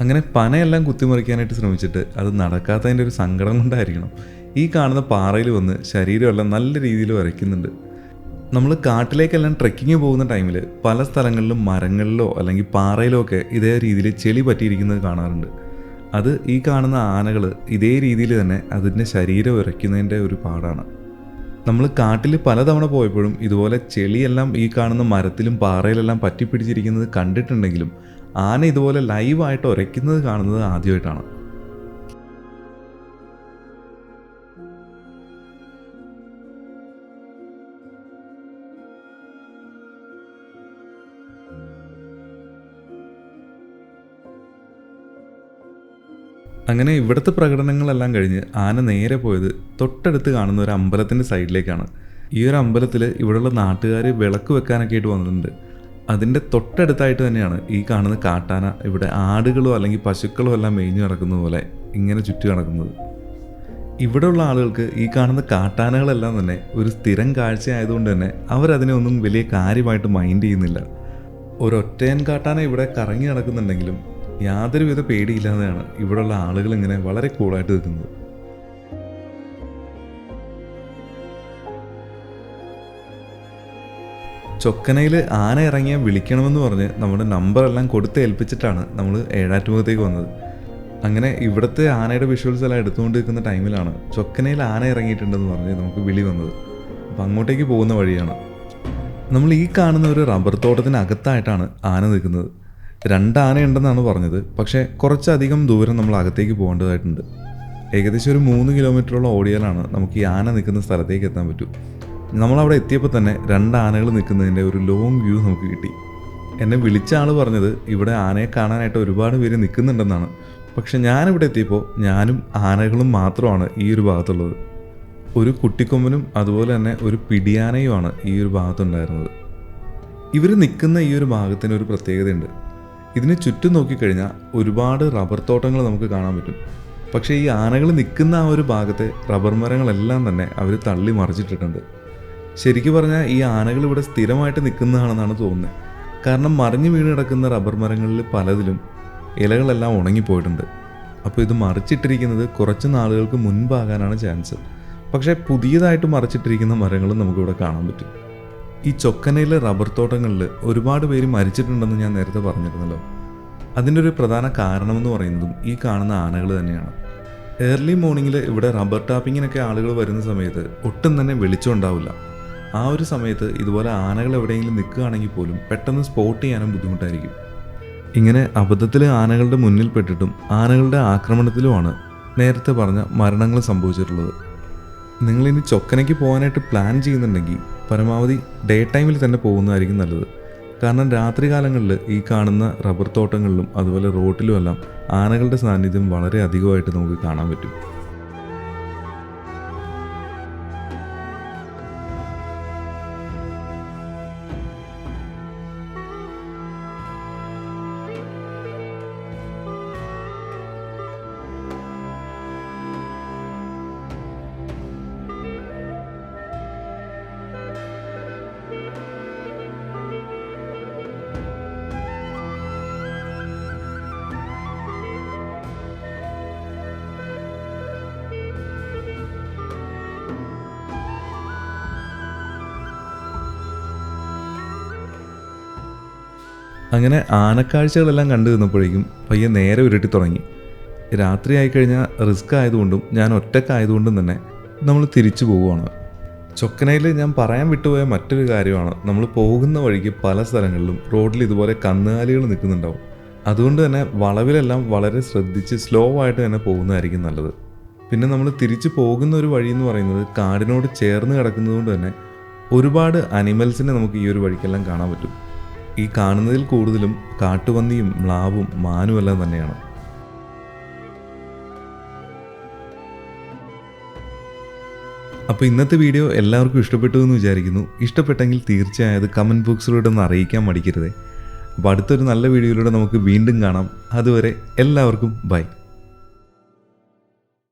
അങ്ങനെ പനയെല്ലാം കുത്തിമറിക്കാനായിട്ട് ശ്രമിച്ചിട്ട് അത് നടക്കാത്തതിൻ്റെ ഒരു സങ്കടം കൊണ്ടായിരിക്കണം ഈ കാണുന്ന പാറയിൽ വന്ന് ശരീരമെല്ലാം നല്ല രീതിയിൽ വരയ്ക്കുന്നുണ്ട്. നമ്മൾ കാട്ടിലേക്കെല്ലാം ട്രെക്കിങ് പോകുന്ന ടൈമിൽ പല സ്ഥലങ്ങളിലും മരങ്ങളിലോ അല്ലെങ്കിൽ പാറയിലോ ഒക്കെ ഇതേ രീതിയിൽ ചെളി പറ്റിയിരിക്കുന്നത് കാണാറുണ്ട്. അത് ഈ കാണുന്ന ആനകൾ ഇതേ രീതിയിൽ തന്നെ അതിൻ്റെ ശരീരം ഉരയ്ക്കുന്നതിൻ്റെ ഒരു പാടാണ്. നമ്മൾ കാട്ടിൽ പലതവണ പോയപ്പോഴും ഇതുപോലെ ചെളിയെല്ലാം ഈ കാണുന്ന മരത്തിലും പാറയിലെല്ലാം പറ്റിപ്പിടിച്ചിരിക്കുന്നത് കണ്ടിട്ടുണ്ടെങ്കിലും ആന ഇതുപോലെ ലൈവായിട്ട് ഉരയ്ക്കുന്നത് കാണുന്നത് ആദ്യമായിട്ടാണ്. അങ്ങനെ ഇവിടുത്തെ പ്രകടനങ്ങളെല്ലാം കഴിഞ്ഞ് ആന നേരെ പോയത് തൊട്ടടുത്ത് കാണുന്ന ഒരു അമ്പലത്തിൻ്റെ സൈഡിലേക്കാണ്. ഈ ഒരു അമ്പലത്തിൽ ഇവിടെയുള്ള നാട്ടുകാർ വിളക്ക് വെക്കാനൊക്കെ ആയിട്ട് വന്നിട്ടുണ്ട്. അതിൻ്റെ തൊട്ടടുത്തായിട്ട് തന്നെയാണ് ഈ കാണുന്ന കാട്ടാന ഇവിടെ ആടുകളോ അല്ലെങ്കിൽ പശുക്കളോ എല്ലാം മേഞ്ഞു നടക്കുന്ന പോലെ ഇങ്ങനെ ചുറ്റി നടക്കുന്നത്. ഇവിടെയുള്ള ആളുകൾക്ക് ഈ കാണുന്ന കാട്ടാനകളെല്ലാം തന്നെ ഒരു സ്ഥിരം കാഴ്ച ആയതുകൊണ്ട് തന്നെ അവരതിനെ ഒന്നും വലിയ കാര്യമായിട്ട് മൈൻഡ് ചെയ്യുന്നില്ല. ഒരൊറ്റയൻ കാട്ടാന ഇവിടെ കറങ്ങി നടക്കുന്നുണ്ടെങ്കിലും യാതൊരുവിധ പേടിയില്ലാതെയാണ് ഇവിടെയുള്ള ആളുകൾ ഇങ്ങനെ വളരെ കൂളായിട്ട് നിൽക്കുന്നത്. ചൊക്കനയിൽ ആന ഇറങ്ങിയാൽ വിളിക്കണമെന്ന് പറഞ്ഞ് നമ്മുടെ നമ്പറെല്ലാം കൊടുത്ത് ഏൽപ്പിച്ചിട്ടാണ് നമ്മൾ ഏഴാറ്റുമുഖത്തേക്ക് വന്നത്. അങ്ങനെ ഇവിടുത്തെ ആനയുടെ വിഷ്വൽസ് എല്ലാം എടുത്തുകൊണ്ട് നിൽക്കുന്ന ടൈമിലാണ് ചൊക്കനയിൽ ആന ഇറങ്ങിയിട്ടുണ്ടെന്ന് പറഞ്ഞ് നമുക്ക് വിളി വന്നത്. അപ്പം അങ്ങോട്ടേക്ക് പോകുന്ന വഴിയാണ്. നമ്മൾ ഈ കാണുന്ന ഒരു റബ്ബർ തോട്ടത്തിനകത്തായിട്ടാണ് ആന നിൽക്കുന്നത്. 2 ആനയുണ്ടെന്നാണ് പറഞ്ഞത്. പക്ഷേ കുറച്ചധികം ദൂരം നമ്മൾ അകത്തേക്ക് പോകേണ്ടതായിട്ടുണ്ട്. ഏകദേശം ഒരു 3 കിലോമീറ്ററോളം ഓടിയാലാണ് നമുക്ക് ഈ ആന നിൽക്കുന്ന സ്ഥലത്തേക്ക് എത്താൻ പറ്റൂ. നമ്മളവിടെ എത്തിയപ്പോൾ തന്നെ 2 ആനകൾ നിൽക്കുന്നതിൻ്റെ ഒരു ലോങ് വ്യൂ നമുക്ക് കിട്ടി. എന്നെ വിളിച്ച ആൾ പറഞ്ഞത് ഇവിടെ ആനയെ കാണാനായിട്ട് ഒരുപാട് പേര് നിൽക്കുന്നുണ്ടെന്നാണ്. പക്ഷെ ഞാനിവിടെ എത്തിയപ്പോൾ ഞാനും ആനകളും മാത്രമാണ് ഈ ഒരു ഭാഗത്തുള്ളത്. ഒരു കുട്ടിക്കൊമ്പനും അതുപോലെ തന്നെ ഒരു പിടിയാനയുമാണ് ഈ ഒരു ഭാഗത്തുണ്ടായിരുന്നത്. ഇവർ നിൽക്കുന്ന ഈ ഒരു ഭാഗത്തിന് ഒരു പ്രത്യേകതയുണ്ട്. ഇതിന് ചുറ്റും നോക്കിക്കഴിഞ്ഞാൽ ഒരുപാട് റബ്ബർ തോട്ടങ്ങൾ നമുക്ക് കാണാൻ പറ്റും. പക്ഷേ ഈ ആനകൾ നിൽക്കുന്ന ആ ഒരു ഭാഗത്തെ റബ്ബർ മരങ്ങളെല്ലാം തന്നെ അവർ തള്ളി മറിച്ചിട്ടിട്ടുണ്ട്. ശരിക്കും പറഞ്ഞാൽ ഈ ആനകൾ ഇവിടെ സ്ഥിരമായിട്ട് നിൽക്കുന്നതാണെന്നാണ് തോന്നുന്നത്. കാരണം മറിഞ്ഞു വീണ് കിടക്കുന്ന റബ്ബർ മരങ്ങളിൽ പലതിലും ഇലകളെല്ലാം ഉണങ്ങിപ്പോയിട്ടുണ്ട്. അപ്പോൾ ഇത് മറിച്ചിട്ടിരിക്കുന്നത് കുറച്ച് നാളുകൾക്ക് മുൻപാകാനാണ് ചാൻസ്. പക്ഷേ പുതിയതായിട്ട് മറിച്ചിട്ടിരിക്കുന്ന മരങ്ങളും നമുക്കിവിടെ കാണാൻ പറ്റും. ഈ ചൊക്കനയിലെ റബ്ബർ തോട്ടങ്ങളിൽ ഒരുപാട് പേര് മരിച്ചിട്ടുണ്ടെന്ന് ഞാൻ നേരത്തെ പറഞ്ഞിരുന്നല്ലോ. അതിൻ്റെ ഒരു പ്രധാന കാരണമെന്ന് പറയുന്നതും ഈ കാണുന്ന ആനകൾ തന്നെയാണ്. ഏർലി മോർണിംഗിൽ ഇവിടെ റബ്ബർ ടാപ്പിങ്ങിനൊക്കെ ആളുകൾ വരുന്ന സമയത്ത് ഒട്ടും തന്നെ വെളിച്ചം ഉണ്ടാവില്ല. ആ ഒരു സമയത്ത് ഇതുപോലെ ആനകൾ എവിടെയെങ്കിലും നിൽക്കുകയാണെങ്കിൽ പോലും പെട്ടെന്ന് സ്പോട്ട് ചെയ്യാനും ബുദ്ധിമുട്ടായിരിക്കും. ഇങ്ങനെ അബദ്ധത്തിൽ ആനകളുടെ മുന്നിൽ പെട്ടിട്ടും ആനകളുടെ ആക്രമണത്തിലുമാണ് നേരത്തെ പറഞ്ഞ മരണങ്ങൾ സംഭവിച്ചിട്ടുള്ളത്. നിങ്ങളിനി ചൊക്കനയ്ക്ക് പോകാനായിട്ട് പ്ലാൻ ചെയ്യുന്നുണ്ടെങ്കിൽ പരമാവധി ഡേ ടൈമിൽ തന്നെ പോകുന്നതായിരിക്കും നല്ലത്. കാരണം രാത്രി കാലങ്ങളിൽ ഈ കാണുന്ന റബ്ബർ തോട്ടങ്ങളിലും അതുപോലെ റോഡിലുമെല്ലാം ആനകളുടെ സാന്നിധ്യം വളരെ അധികമായിട്ട് നമുക്ക് കാണാൻ പറ്റും. അങ്ങനെ ആനക്കാഴ്ചകളെല്ലാം കണ്ടു നിന്നപ്പോഴേക്കും പയ്യെ നേരെ ഉരുട്ടി തുടങ്ങി. രാത്രി ആയിക്കഴിഞ്ഞാൽ റിസ്ക് ആയതുകൊണ്ടും ഞാൻ ഒറ്റക്കായതുകൊണ്ടും തന്നെ നമ്മൾ തിരിച്ചു പോവുകയാണ്. ചൊക്കനയിൽ ഞാൻ പറയാൻ വിട്ടുപോയ മറ്റൊരു കാര്യമാണ്, നമ്മൾ പോകുന്ന വഴിക്ക് പല സ്ഥലങ്ങളിലും റോഡിൽ ഇതുപോലെ കന്നുകാലികൾ നിൽക്കുന്നുണ്ടാവും. അതുകൊണ്ട് തന്നെ വളവിലെല്ലാം വളരെ ശ്രദ്ധിച്ച് സ്ലോ ആയിട്ട് തന്നെ പോകുന്നതായിരിക്കും നല്ലത്. പിന്നെ നമ്മൾ തിരിച്ചു പോകുന്ന ഒരു വഴി എന്ന് പറയുന്നത് കാടിനോട് ചേർന്ന് കിടക്കുന്നതുകൊണ്ട് തന്നെ ഒരുപാട് അനിമൽസിനെ നമുക്ക് ഈ ഒരു വഴിക്കെല്ലാം കാണാൻ പറ്റും. ഈ കാണുന്നതിൽ കൂടുതലും കാട്ടുപന്നിയും മ്ലാവും മാനും എല്ലാം തന്നെയാണ്. അപ്പോൾ ഇന്നത്തെ വീഡിയോ എല്ലാവർക്കും ഇഷ്ടപ്പെട്ടു എന്ന് വിചാരിക്കുന്നു. ഇഷ്ടപ്പെട്ടെങ്കിൽ തീർച്ചയായും അത് കമൻറ്റ് ബോക്സിലൂടെ ഒന്ന് അറിയിക്കാൻ മടിക്കരുതേ. അപ്പോൾ അടുത്തൊരു നല്ല വീഡിയോയിലൂടെ നമുക്ക് വീണ്ടും കാണാം. അതുവരെ എല്ലാവർക്കും ബൈ.